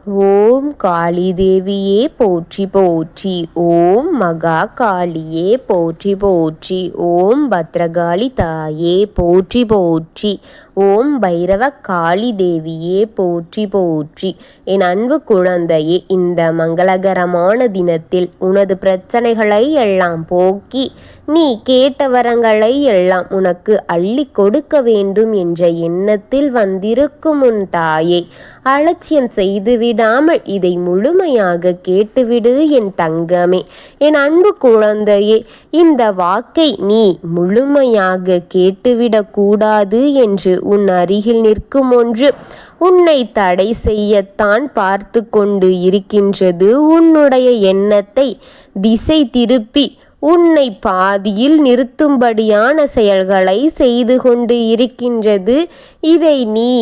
ஓம் காளி தேவியே போற்றி போற்றி. ஓம் மகா காளியே போற்றி போற்றி. ஓம் பத்ரகாளி தாயே போற்றி போற்றி. ஓம் பைரவ காளி தேவியே போற்றி போற்றி. என் அன்பு குழந்தையே, இந்த மங்களகரமான தினத்தில் உனது பிரச்சனைகளை எல்லாம் போக்கி நீ கேட்ட வரங்களை எல்லாம் உனக்கு அள்ளி கொடுக்க வேண்டும் என்ற எண்ணத்தில் வந்திருக்கும் உன் தாயை அலட்சியம் செய்துவிடாமல் இதை முழுமையாக கேட்டுவிடு என் தங்கமே. என் அன்பு குழந்தையே, இந்த வாக்கை நீ முழுமையாக கேட்டுவிடக் கூடாது என்று உன் அருகில் நிற்கும் ஒன்று உன்னை தடை செய்யத்தான் பார்த்து கொண்டு இருக்கின்றது. உன்னுடைய எண்ணத்தை திசை திருப்பி உன்னை பாதியில் நிறுத்தும்படியான செயல்களை செய்து கொண்டு இருக்கின்றது. இதை நீ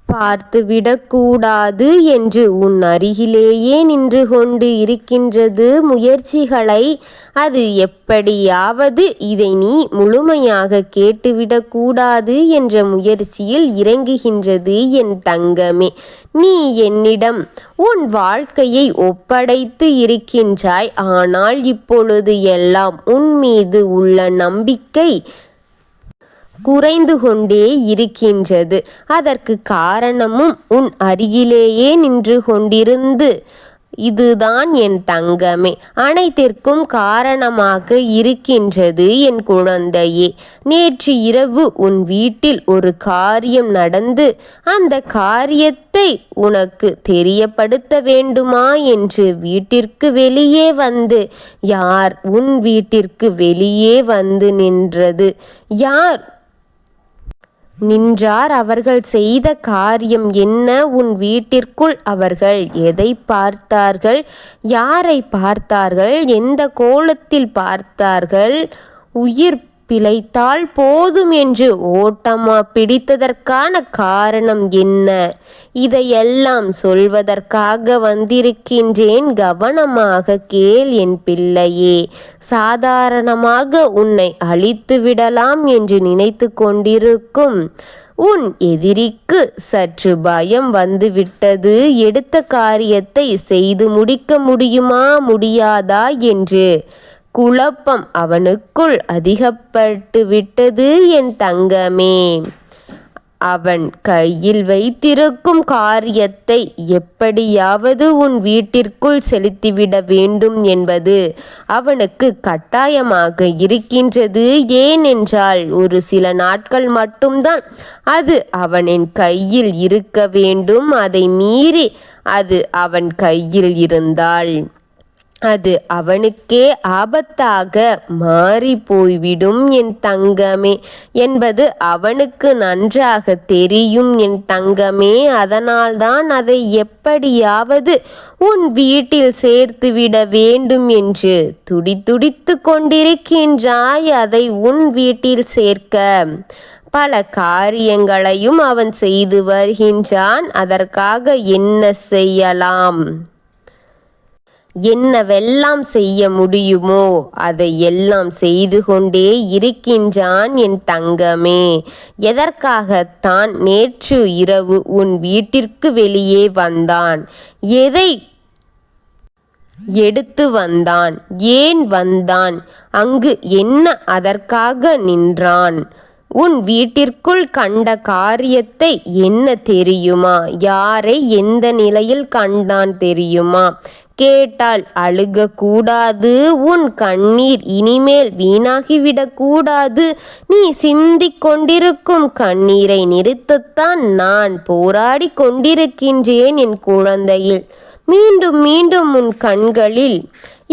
பார்த்துவிடக்கூடாது என்று உன் அருகிலேயே நின்று கொண்டு இருக்கின்றது முயற்சிகளை. அது எப்படியாவது இதை நீ முழுமையாக கேட்டுவிடக்கூடாது என்ற முயற்சியில் இறங்குகின்றது என் தங்கமே. நீ என்னிடம் உன் வாழ்க்கையை ஒப்படைத்து இருக்கின்றாய். ஆனால் இப்பொழுது எல்லாம் உன் மீது உள்ள நம்பிக்கை குறைந்து கொண்டே இருக்கின்றது. அதற்கு காரணமும் உன் அருகிலேயே நின்று கொண்டிருந்து இதுதான் என் தங்கமே. அனைத்திற்கும் காரணமாக இருக்கின்றது என் குழந்தையே. நேற்று இரவு உன் வீட்டில் ஒரு காரியம் நடந்து அந்த காரியத்தை உனக்கு தெரியப்படுத்த வேண்டுமா என்று வீட்டிற்கு வெளியே வந்து யார் உன் வீட்டிற்கு வெளியே வந்து நின்றது? யார் நின்றார்? அவர்கள் செய்த காரியம் என்ன? உன் வீட்டிற்குள் அவர்கள் எதை பார்த்தார்கள்? யாரை பார்த்தார்கள்? எந்த கோலத்தில் பார்த்தார்கள்? உயிர் பிழைத்தால் போதும் என்று ஓட்டமா பிடித்ததற்கான காரணம் என்ன? இதையெல்லாம் சொல்வதற்காக வந்திருக்கின்றேன். கவனமாக கேள் என் பிள்ளையே. சாதாரணமாக உன்னை அழித்து விடலாம் என்று நினைத்து கொண்டிருக்கும் உன் எதிரிக்கு சற்று பயம் வந்துவிட்டது. எடுத்த காரியத்தை செய்து முடிக்க முடியுமா முடியாதா என்று குழப்பம் அவனுக்குள் அதிகப்பட்டு விட்டது என் தங்கமே. அவன் கையில் வைத்திருக்கும் காரியத்தை எப்படியாவது உன் வீட்டிற்குள் செலுத்திவிட வேண்டும் என்பது அவனுக்கு கட்டாயமாக இருக்கின்றது. ஏனென்றால் ஒரு சில நாட்கள் மட்டும்தான் அது அவனின் கையில் இருக்க வேண்டும். அதை மீறி அது அவன் கையில் இருந்தால் அது அவனுக்கே ஆபத்தாக மாறி போய்விடும் என் தங்கமே என்பது அவனுக்கு நன்றாக தெரியும் என் தங்கமே. அதனால்தான் அதை எப்படியாவது உன் வீட்டில் சேர்த்துவிட வேண்டும் என்று துடித்து கொண்டிருக்கின்றாய். அதை உன் வீட்டில் சேர்க்க பல காரியங்களையும் அவன் செய்து வருகின்றான். அதற்காக என்ன செய்யலாம், என்னவெல்லாம் செய்ய முடியுமோ அதை எல்லாம் செய்து கொண்டே இருக்கின்றான் என் தங்கமே. எதற்காகத்தான் நேற்று இரவு உன் வீட்டிற்கு வெளியே வந்தான்? எதை எடுத்து வந்தான்? ஏன் வந்தான்? அங்கு என்ன அதற்காக நின்றான்? உன் வீட்டிற்குள் கண்ட காரியத்தை என்ன தெரியுமா? யாரை எந்த நிலையில் கண்டான் தெரியுமா? கேட்டால் அழுகக்கூடாது. உன் கண்ணீர் இனிமேல் வீணாகிவிடக்கூடாது. நீ சிந்திக் கொண்டிருக்கும் கண்ணீரை நிறுத்தத்தான் நான் போராடி கொண்டிருக்கின்றேன் என் குழந்தையில். மீண்டும் மீண்டும் உன் கண்களில்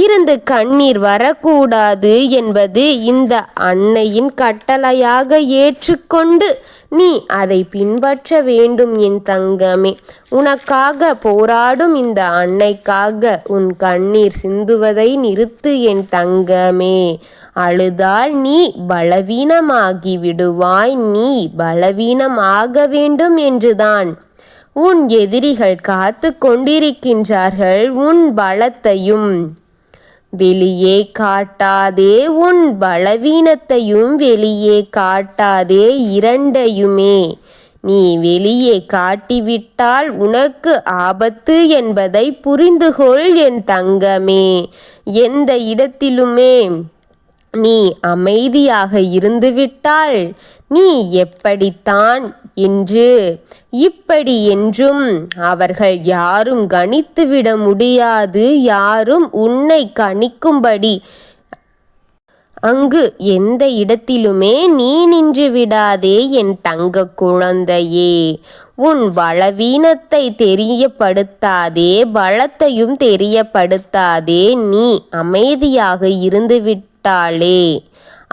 இருந்து கண்ணீர் வரக்கூடாது என்பது இந்த அன்னையின் கட்டளையாக ஏற்றுக்கொண்டு நீ அதை பின்பற்ற வேண்டும் என் தங்கமே. உனக்காக போராடும் இந்த அன்னைக்காக உன் கண்ணீர் சிந்துவதை நிறுத்து என் தங்கமே. அழுதால் நீ பலவீனமாகி விடுவாய். நீ பலவீனம் ஆக வேண்டும் என்றுதான் உன் எதிரிகள் காத்து கொண்டிருக்கின்றார்கள். உன் பலத்தையும் வெளியே காட்டாதே, உன் பலவீனத்தையும் வெளியே காட்டாதே. இரண்டையுமே நீ வெளியே காட்டிவிட்டால் உனக்கு ஆபத்து என்பதை புரிந்துகொள் என் தங்கமே. எந்த இடத்திலுமே நீ அமைதியாக இருந்துவிட்டால் நீ எப்படித்தான் என்று இப்படி என்றும் அவர்கள் யாரும் கணித்துவிட முடியாது. யாரும் உன்னை கணிக்கும்படி அங்கு எந்த இடத்திலுமே நீ நின்று விடாதே என் தங்க குழந்தையே. உன் பலவீனத்தை தெரியப்படுத்தாதே, பலத்தையும் தெரியப்படுத்தாதே. நீ அமைதியாக இருந்துவிட்டாலே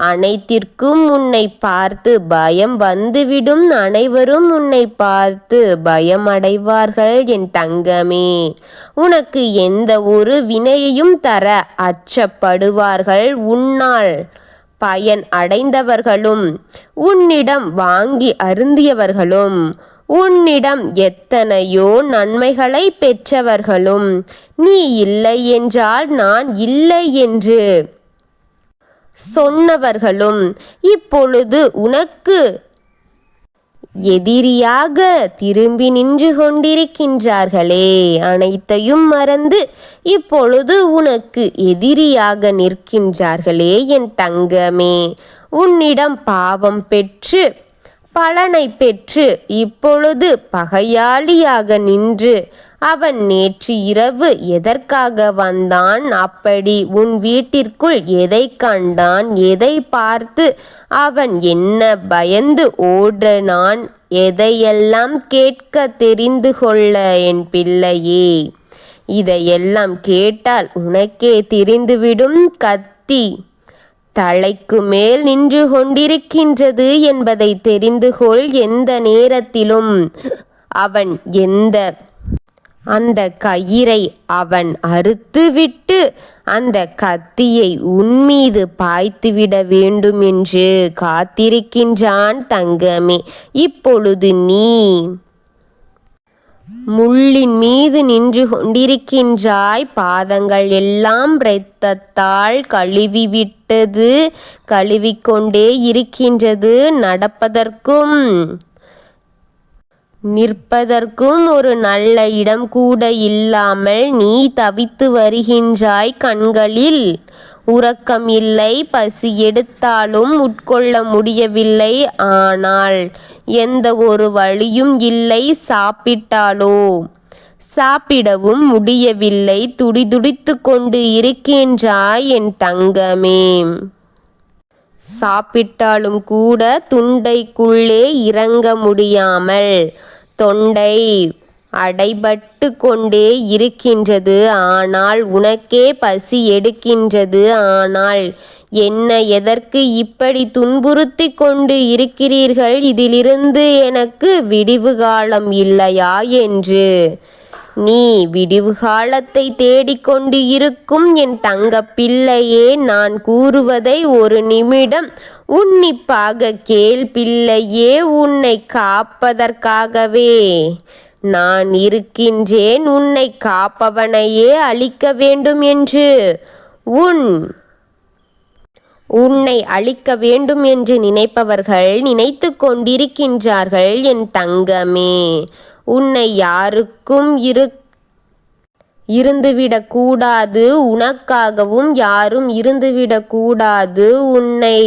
அனைத்திற்கும் உன்னை பார்த்து பயம் வந்துவிடும். அனைவரும் உன்னை பார்த்து பயமடைவார்கள் என் தங்கமே. உனக்கு எந்த ஒரு வினையையும் தர அச்சப்படுவார்கள். உன்னால் பயன் அடைந்தவர்களும் உன்னிடம் வாங்கி அருந்தியவர்களும் உன்னிடம் எத்தனையோ நன்மைகளை பெற்றவர்களும் நீ இல்லை என்றால் நான் இல்லை என்று சொன்னவர்களும் இப்பொழுது உனக்கு எதிரியாக திரும்பி நின்று கொண்டிருக்கின்றார்களே. அனைத்தையும் மறந்து இப்பொழுது உனக்கு எதிரியாக நிற்கின்றார்களே என் தங்கமே. உன்னிடம் பாவம் பெற்று பலனை பெற்று இப்பொழுது பகையாளியாக நின்று அவன் நேற்று இரவு எதற்காக வந்தான், அப்படி உன் வீட்டிற்குள் எதை கண்டான், எதை பார்த்து அவன் என்ன பயந்து ஓடினான், எதையெல்லாம் கேட்க தெரிந்து கொள்ள என் பிள்ளையே. இதையெல்லாம் கேட்டால் உனக்கே தெரிந்துவிடும். கத்தி தலைக்கு மேல் நின்று கொண்டிருக்கின்றது என்பதை தெரிந்து கொள். எந்த நேரத்திலும் அவன் அந்த கயிறை அவன் அறுத்துவிட்டு அந்த கத்தியை உன்மீது பாய்த்துவிட வேண்டும் என்று காத்திருக்கின்றான் தங்கமே. இப்பொழுது நீ முள்ளின் மீது நின்று கொண்டிருக்கின்றாய். பாதங்கள் எல்லாம் இரத்தத்தால் கழுவிவிட்டது, கழுவிக்கொண்டே இருக்கின்றது. நடப்பதற்கும் நிற்பதற்கும் ஒரு நல்ல இடம் கூட இல்லாமல் நீ தவித்து வருகின்றாய். கண்களில் உறக்கம் இல்லை, பசி எடுத்தாலும் உட்கொள்ள முடியவில்லை. ஆனால் எந்த ஒரு வழியும் இல்லை. சாப்பிடவும் முடியவில்லை. துடிதுடித்து கொண்டு இருக்கின்றாய் என் தங்கமே. சாப்பிட்டாலும் கூட துண்டைக்குள்ளே இறங்க முடியாமல் தொண்டை அடைபட்டு கொண்டே இருக்கின்றது. ஆனால் உனக்கே பசி எடுக்கின்றது. ஆனால் என்ன, எதற்கு இப்படி துன்புறுத்தி கொண்டு இருக்கிறீர்கள்? இதிலிருந்து எனக்கு விடிவு காலம் இல்லையா என்று நீ விடிவு காலத்தை தேடிக்கொண்டு இருக்கும் என் தங்க பிள்ளையே. நான் கூறுவதை ஒரு நிமிடம் உன்னிப்பாக கேள் பிள்ளையே. உன்னை காப்பதற்காகவே நான் இருக்கின்றேன். உன்னை காப்பவனையே அழிக்க வேண்டும் என்று உன்னை அழிக்க வேண்டும் என்று நினைப்பவர்கள் நினைத்து கொண்டிருக்கின்றார்கள் என் தங்கமே. உன்னை யாருக்கும் இருந்துவிடக்கூடாது. உனக்காகவும் யாரும் இருந்துவிடக்கூடாது. உன்னை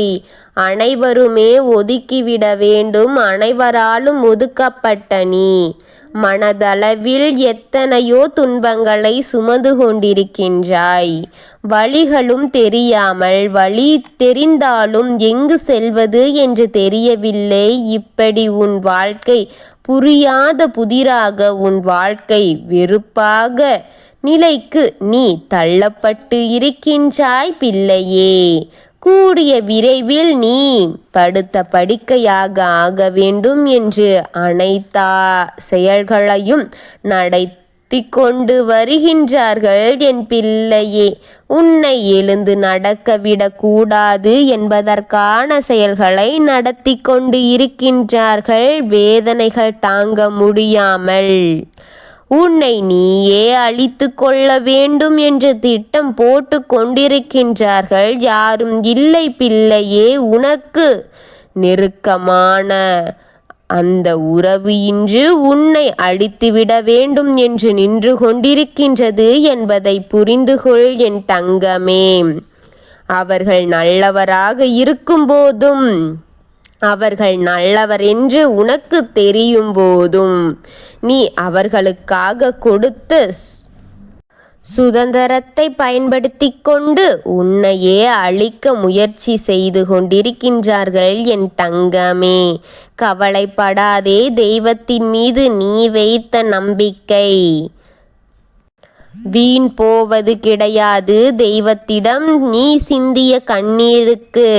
அனைவருமே ஒதுக்கிவிட வேண்டும். அனைவராலும் ஒதுக்கப்பட்ட நீ மனதளவில் எத்தனையோ துன்பங்களை சுமந்து கொண்டிருக்கின்றாய். வழிகளும் தெரியாமல், வழி தெரிந்தாலும் எங்கு செல்வது என்று தெரியவில்லை. இப்படி உன் வாழ்க்கை புரியாத புதிராக, உன் வாழ்க்கை வெறுப்பாக நிலைக்கு நீ தள்ளப்பட்டு இருக்கின்றாய் பிள்ளையே. கூடிய விரைவில் நீ படுத்த படுக்கையாக ஆக வேண்டும் என்று அனைத்து செயல்களையும் நடத்தி கொண்டு வருகின்றார்கள் என் பிள்ளையே. உன்னை எழுந்து நடக்க விடக்கூடாது என்பதற்கான செயல்களை நடத்தி கொண்டு இருக்கின்றார்கள். வேதனைகள் தாங்க முடியாமல் உன்னை நீயே அழித்து கொள்ள வேண்டும் என்று திட்டம் போட்டு கொண்டிருக்கின்றார்கள். யாரும் இல்லை பிள்ளையே. உனக்கு நெருக்கமான அந்த உறவு இன்று உன்னை அழித்துவிட வேண்டும் என்று நின்று கொண்டிருக்கின்றது என்பதை புரிந்து கொள் என் தங்கமே. அவர்கள் நல்லவராக இருக்கும்போதும் அவர்கள் நல்லவர் என்று உனக்கு தெரியும் போதும் நீ அவர்களுக்காக கொடுத்த சுதந்திரத்தை பயன்படுத்தி கொண்டு உன்னையே அழிக்க முயற்சி செய்து கொண்டிருக்கின்றார்கள் என் தங்கமே. கவலைப்படாதே, தெய்வத்தின் மீது நீ வைத்த நம்பிக்கை வீண் போவது கிடையாது. தெய்வத்திடம் நீ சிந்திய கண்ணீருக்கு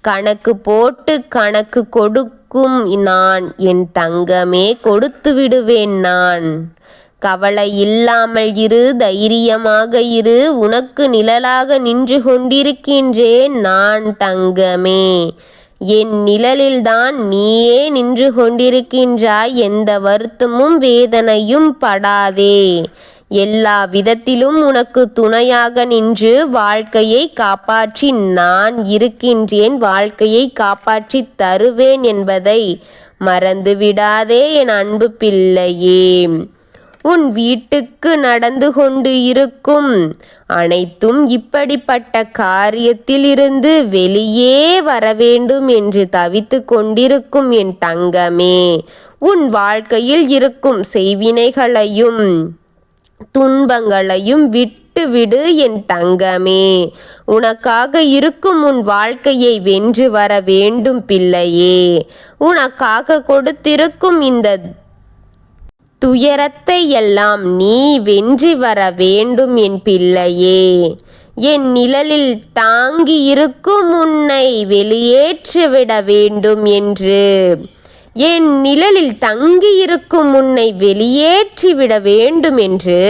கணக்கு போட்டு கணக்கு கொடுக்கும் நான் என் தங்கமே, கொடுத்து விடுவேன் நான். கவலை இல்லாமல் இரு, தைரியமாக இரு. உனக்கு நிழலாக நின்று கொண்டிருக்கின்றேன் நான் தங்கமே. என் நிழலில்தான் நீயே நின்று கொண்டிருக்கின்றாய். எந்த வருத்தமும் வேதனையும் படாதே. எல்லா விதத்திலும் உனக்கு துணையாக நின்று வாழ்க்கையை காப்பாற்றி நான் இருக்கின்றேன். வாழ்க்கையை காப்பாற்றி தருவேன் என்பதை மறந்துவிடாதே என் அன்பு பிள்ளையே. உன் வீட்டுக்கு நடந்து கொண்டு இருக்கும் அனைத்தும் இப்படிப்பட்ட காரியத்திலிருந்து வெளியே வர வேண்டும் என்று தவித்து கொண்டிருக்கும் என் தங்கமே. உன் வாழ்க்கையில் இருக்கும் செய்வினைகளையும் துன்பங்களையும் விட்டுவிடு என் தங்கமே. உனக்காக இருக்கும் உன் வாழ்க்கையை வென்று வர வேண்டும் பிள்ளையே. உனக்காக கொடுத்திருக்கும் இந்த துயரத்தை எல்லாம் நீ வென்று வர வேண்டும் என் பிள்ளையே. என் நிழலில் தாங்கி இருக்கும் உன்னை வெளியேற்றிவிட வேண்டும் என்று என் நிழலில் தங்கியிருக்கும் உன்னை வெளியேற்றிவிட வேண்டும் என்று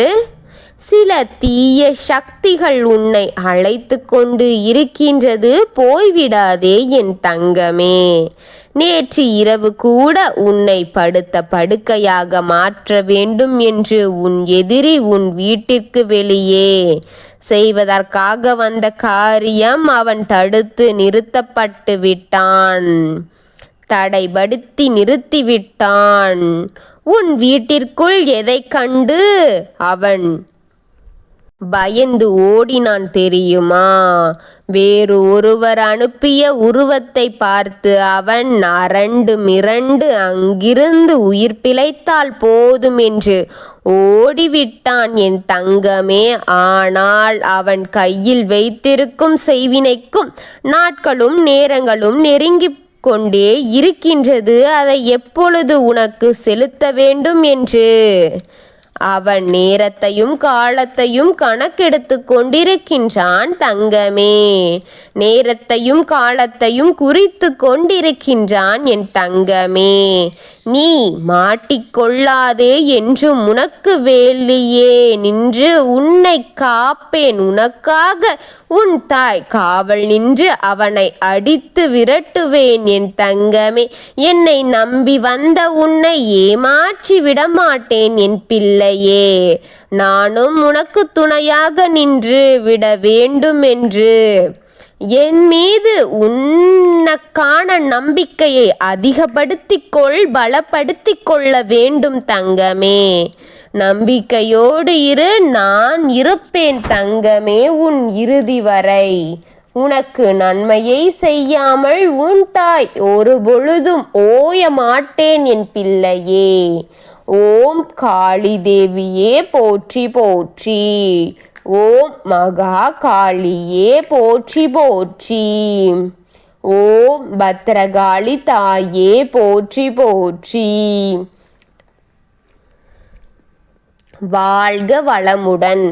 சில தீய சக்திகள் உன்னை அழைத்து கொண்டு இருக்கின்றது. போய்விடாதே என் தங்கமே. நேற்று இரவு கூட உன்னை படுத்த படுக்கையாக மாற்ற வேண்டும் என்று உன் எதிரி உன் வீட்டிற்கு வெளியே செய்வதற்காக வந்த காரியம் அவன் தடுத்து நிறுத்தப்பட்டு விட்டான். தடைபடுத்தி நிறுத்திவிட்டான். உன் வீட்டிற்குள் எதை கண்டு அவன் பயந்து ஓடினான் தெரியுமா? வேறு ஒருவர் அனுப்பிய உருவத்தை பார்த்து அவன் அரண்டு மிரண்டு அங்கிருந்து உயிர் பிழைத்தால் போதும் என்று ஓடிவிட்டான் என் தங்கமே. ஆனால் அவன் கையில் வைத்திருக்கும் செய்வினைக்கும் நாட்களும் நேரங்களும் நெருங்கி கொண்டே இருக்கின்றது. அதை எப்பொழுது உனக்கு செலுத்த வேண்டும் என்று அவன் நேரத்தையும் காலத்தையும் கணக்கெடுத்து கொண்டிருக்கின்றான் தங்கமே. நேரத்தையும் காலத்தையும் குறித்து கொண்டிருக்கின்றான் என் தங்கமே. நீ மாட்டிக்கொள்ளாதே என்றும் உனக்கு வேலியே நின்று உன்னை காப்பேன். உனக்காக உன் தாய் காவல் நின்று அவனை அடித்து விரட்டுவேன் என் தங்கமே. என்னை நம்பி வந்த உன்னை ஏமாற்றி விடமாட்டேன் என் பிள்ளையே. நானும் உனக்கு துணையாக நின்று விட வேண்டும் என்று என் மீது உனக்கான நம்பிக்கையை அதிகப்படுத்திக் கொள், பலப்படுத்திக் கொள்ள வேண்டும் தங்கமே. நம்பிக்கையோடு இரு, நான் இருப்பேன் தங்கமே உன் இறுதி வரை. உனக்கு நன்மையை செய்யாமல் உன் தாய் ஒரு பொழுதும் ஓய மாட்டேன் என் பிள்ளையே. ஓம் காளி தேவியே போற்றி போற்றி. ஓம் மகா காளியே போற்றி போற்றி. ஓம் பத்ரகாளி தாயே போற்றி போற்றி. வாழ்க வளமுடன்.